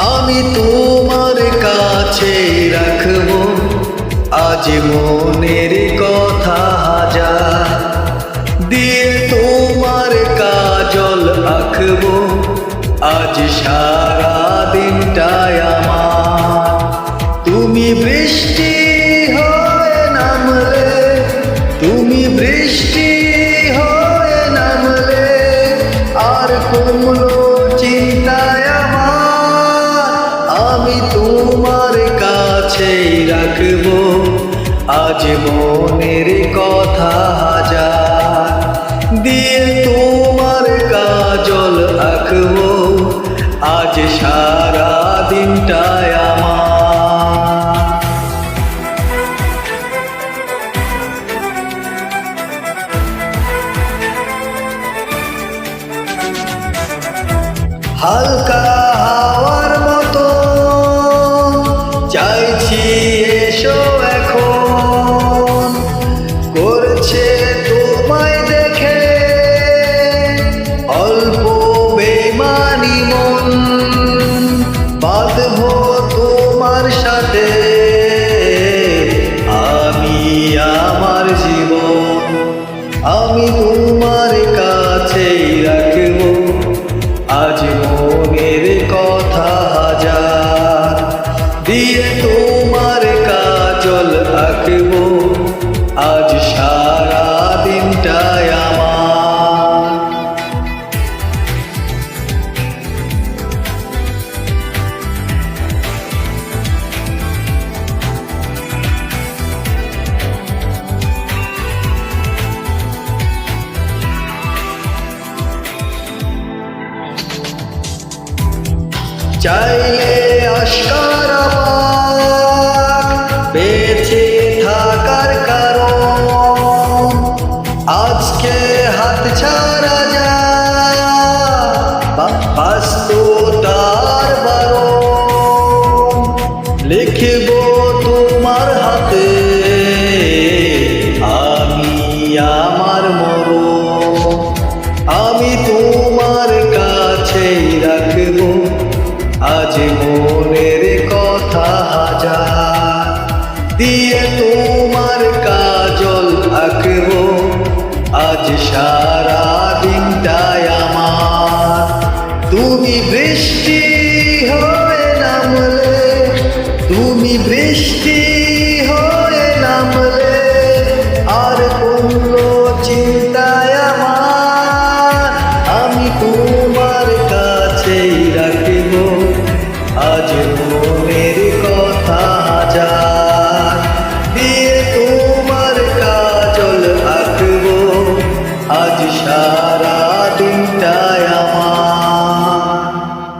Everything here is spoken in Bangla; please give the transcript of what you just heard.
আমি তোমার কাছে রাখবো আজ মনের কথা হাজার, দিয়ে তোমার কাজল আঁকবো আজ সারা দিনটায় আমার। তুমি বৃষ্টি হয়ে নামলে, তুমি বৃষ্টি হয়ে নামলে, আর কমলো চিন্তায় আমার। আমি তোমার কাছেই রাখবো আজ মনের কথা হাজার, দিয়ে তোমার কাজল আঁকবো আজ সারা দিনটায় আমার। হালকা হাওয়ার মতো চাইছি এসো এখন, করছে তোমায় দেখে অল্প বেমানি মন। বাঁধবো তোমার সাথে আমি আমার জীবন। আমি তোমার কাছেই রাখবো আজ মনের কথা হাজার, দিয়ে তোমার কাজল আঁকবো আজ সারা দিনটায় আমার। চাইলে আশকারা বেঁচে থাকার কারণ, আজকে হাত ছাড়া যায় বাস্তবতার বারণ। লিখব তোমার হাতে আমি আমার মরণ। আমি তোমার কাছেই রাখবো আজ মনের কথা হাজার, দিয়ে তোমার কাজল আঁকবো আজ সারা দিনটায় আমার। তুমি বৃষ্টি হয়ে নামলে, তুমি বৃষ্টি